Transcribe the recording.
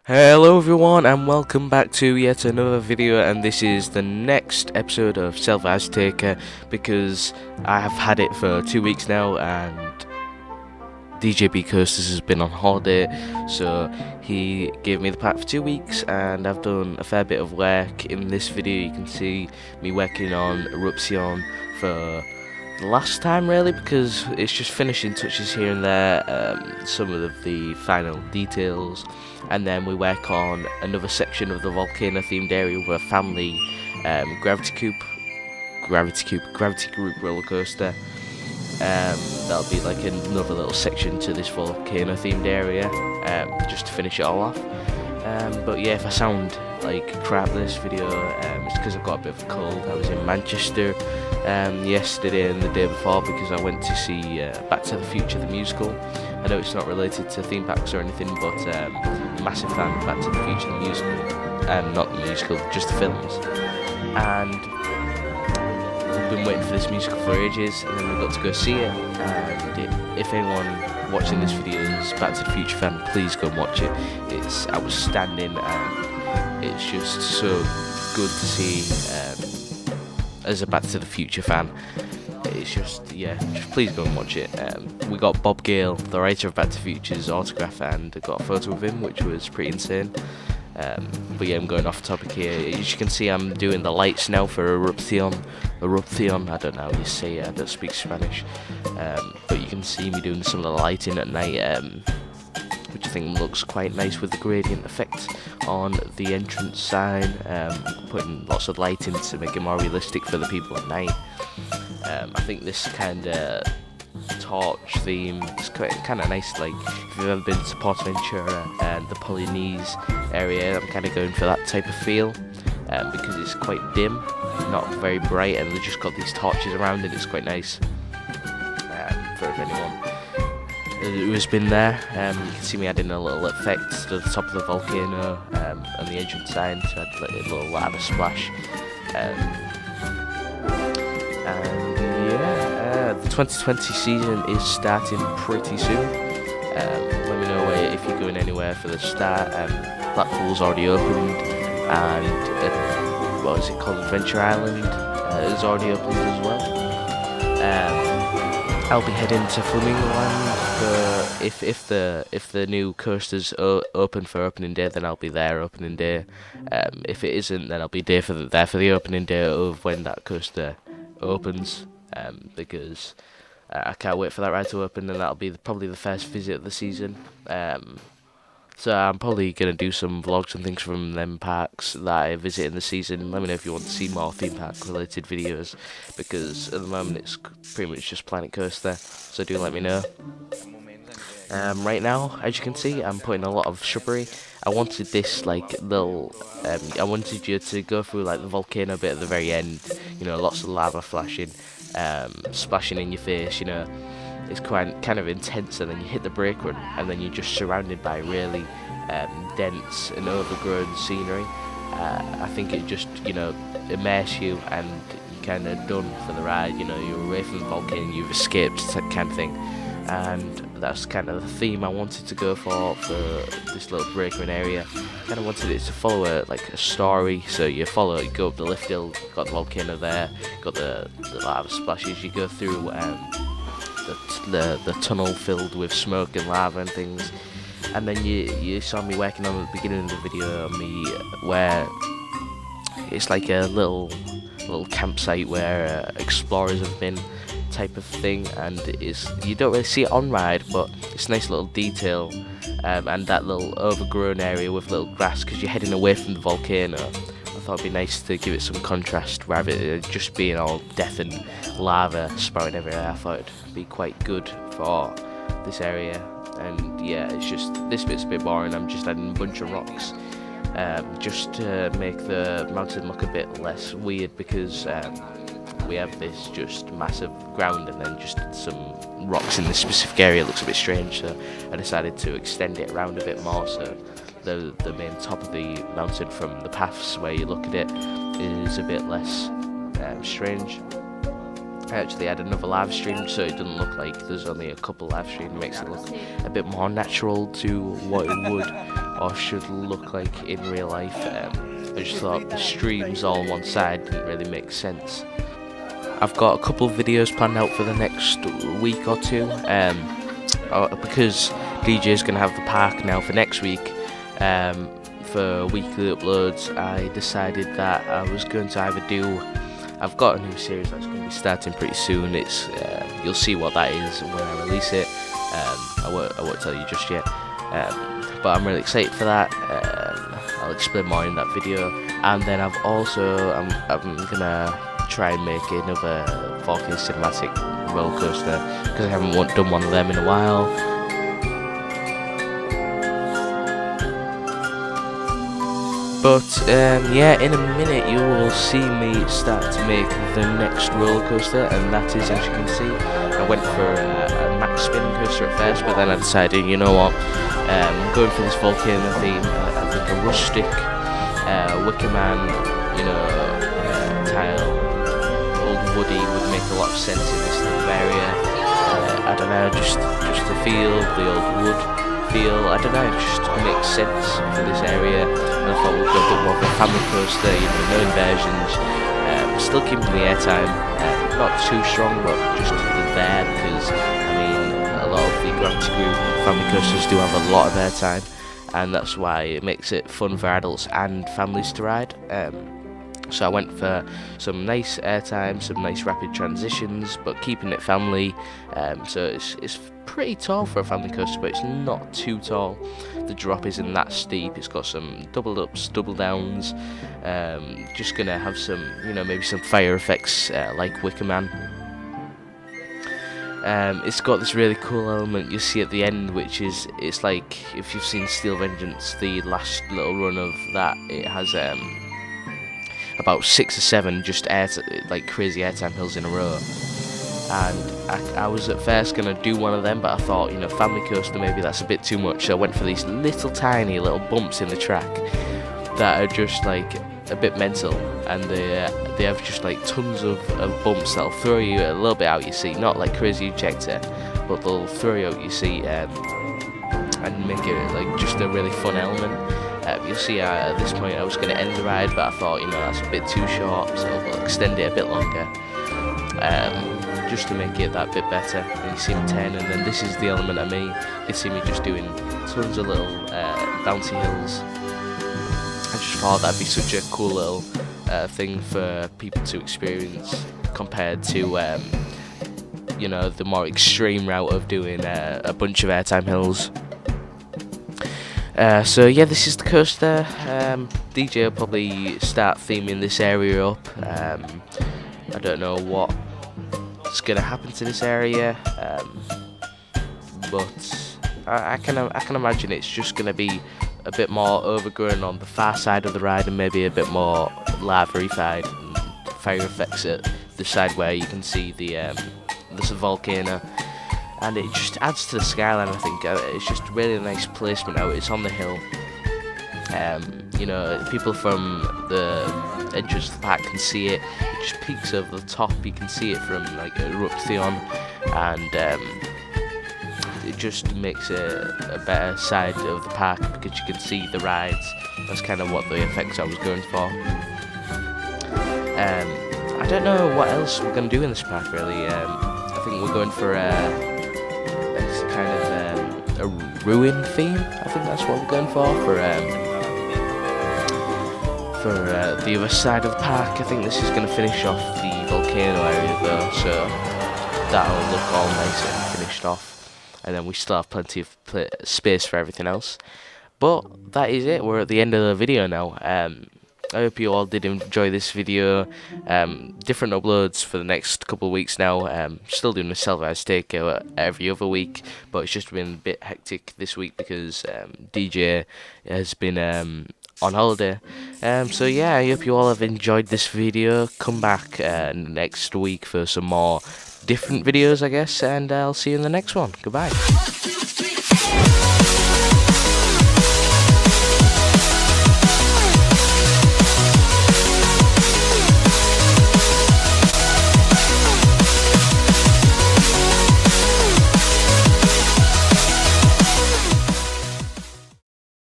Hello everyone and welcome back to yet another video, and this is the next episode of Selva Azteca because I have had it for 2 weeks now and DJBKoasteRs has been on holiday, so he gave me the pack for 2 weeks and I've done a fair bit of work. In this video you can see me working on Eruption for the last time really, because it's just finishing touches here and there, some of the final details, and then we work on another section of the volcano themed area with a family gravity group roller coaster. That'll be like another little section to this volcano themed area, just to finish it all off. But yeah, if I sound like crap this video, it's because I've got a bit of a cold. I was in Manchester yesterday and the day before because I went to see Back to the Future the musical. I know it's not related to theme parks or anything, but massive fan of Back to the Future the musical, not the musical, just the films. And we've been waiting for this musical for ages, and then we got to go see it. And if anyone watching this video is Back to the Future fan, please go and watch it. It's outstanding and it's just so good to see as a Back to the Future fan. It's just please go and watch it. We got Bob Gale, the writer of Back to the Future's autograph, and got a photo of him, which was pretty insane. But yeah, I'm going off topic here. As you can see, I'm doing the lights now for Eruption, I don't know how you say it, I don't speak Spanish. But you can see me doing some of the lighting at night, which I think looks quite nice with the gradient effect on the entrance sign. Putting lots of lighting to make it more realistic for the people at night. I think this kind of torch theme is kind of nice. Like if you've ever been to Portaventura and the Polynese area, I'm kind of going for that type of feel, because it's quite dim, not very bright, and they've just got these torches around it. It's quite nice. For anyone who has been there, you can see me adding a little effect to the top of the volcano and the entrance sign to add like a little lava splash. The 2020 season is starting pretty soon. Let me know if you're going anywhere for the start. Blackpool's already opened, and what is it called, Adventure Island is already opened as well. I'll be heading to Flamingo Land for if the new coasters open for opening day, then I'll be there opening day. If it isn't, then I'll be there for the opening day of when that coaster opens. Because I can't wait for that ride to open, and that'll be probably the first visit of the season. So I'm probably going to do some vlogs and things from them parks that I visit in the season. Let me know if you want to see more theme park related videos, because at the moment it's pretty much just Planet Coaster, so do let me know. Right now, as you can see, I'm putting a lot of shrubbery. I wanted this like little, I wanted you to go through like the volcano bit at the very end, lots of lava flashing, splashing in your face, it's kind of intense, and then you hit the brake run, and then you're just surrounded by really dense and overgrown scenery. I think it just, immerse you, and you're kind of done for the ride. You're away from the volcano, you've escaped, that kind of thing. And that's kind of the theme I wanted to go for this little break run area. Kind of wanted it to follow a story. So you go up the lift hill, got the volcano there, got the lava splashes. You go through the tunnel filled with smoke and lava and things, and then you saw me working on at the beginning of the video where it's like a little campsite where explorers have been, type of thing, and you don't really see it on ride, but it's a nice little detail, and that little overgrown area with little grass because you're heading away from the volcano. I thought it'd be nice to give it some contrast rather than just being all death and lava spouting everywhere. I thought it'd be quite good for this area, and yeah, it's just this bit's a bit boring. I'm just adding a bunch of rocks just to make the mountain look a bit less weird, because we have this just massive ground and then just some rocks in this specific area. It looks a bit strange, so I decided to extend it around a bit more, so the main top of the mountain from the paths where you look at it is a bit less strange. I actually had another live stream, so it doesn't look like there's only a couple live streams. It makes it look a bit more natural to what it would or should look like in real life. I just thought the streams all on one side didn't really make sense. I've got a couple of videos planned out for the next week or two, because DJ's going to have the park now for next week. For weekly uploads, I decided that I was going to either do, I've got a new series that's going to be starting pretty soon. It's you'll see what that is when I release it. I won't tell you just yet, but I'm really excited for that. I'll explain more in that video. And then I'm gonna try and make another 4K cinematic roller coaster, because I haven't done one of them in a while. But yeah, in a minute you will see me start to make the next roller coaster, and that is, as you can see, I went for a max spin coaster at first, but then I decided, you know what, I'm going for this volcano theme. I think a rustic Wicker Man, you know, tile, old woody would make a lot of sense in this type of area. I don't know, just the feel, the old wood feel, I don't know, it just makes sense for this area. And I thought we'd go a bit more of a family coaster, you know, no inversions, still keeping the airtime, not too strong, but just there, because I mean, a lot of the Gravity Group family coasters do have a lot of airtime, and that's why it makes it fun for adults and families to ride. So I went for some nice airtime, some nice rapid transitions, but keeping it family. So it's pretty tall for a family coaster, but it's not too tall. The drop isn't that steep. It's got some double ups, double downs. Just gonna have some, you know, maybe some fire effects like Wicker Man. It's got this really cool element you see at the end, which is, it's like, if you've seen Steel Vengeance, the last little run of that, it has about 6 or 7 just like crazy airtime hills in a row. And I was at first going to do one of them, but I thought, you know, family coaster, maybe that's a bit too much, so I went for these little tiny little bumps in the track that are just like a bit mental, and they have just like tons of bumps that'll throw you a little bit out your seat, not like crazy ejector, but they'll throw you out your seat and make it like just a really fun element. You'll see at this point I was going to end the ride, but I thought, you know, that's a bit too short, so I'll extend it a bit longer, just to make it that bit better. And you see me turn, and then this is the element I made. You can see me just doing tons of little bouncy hills. I just thought that'd be such a cool little thing for people to experience, compared to you know, the more extreme route of doing a bunch of airtime hills. So yeah, this is the coaster. DJ will probably start theming this area up. I don't know what's going to happen to this area, but I can imagine it's just going to be a bit more overgrown on the far side of the ride, and maybe a bit more lava-ified, and fire effects at the side where you can see there's a volcano. And it just adds to the skyline, I think. It's just really nice placement out. It's on the hill. You know, people from the entrance to the park can see it. It just peaks over the top. You can see it from like Eruption, and it just makes a better side of the park, because you can see the rides. That's kind of what the effects I was going for. I don't know what else we're going to do in this park, really. I think we're going for kind of a ruin theme. I think that's what we're going for the other side of the park. I think this is going to finish off the volcano area though, so that'll look all nice and finished off, and then we still have plenty of space for everything else. But that is it. We're at the end of the video now. I hope you all did enjoy this video. Different uploads for the next couple of weeks now. Still doing the Selva Azteca every other week, but it's just been a bit hectic this week because DJ has been on holiday. So yeah, I hope you all have enjoyed this video. Come back next week for some more different videos, I guess, and I'll see you in the next one. Goodbye.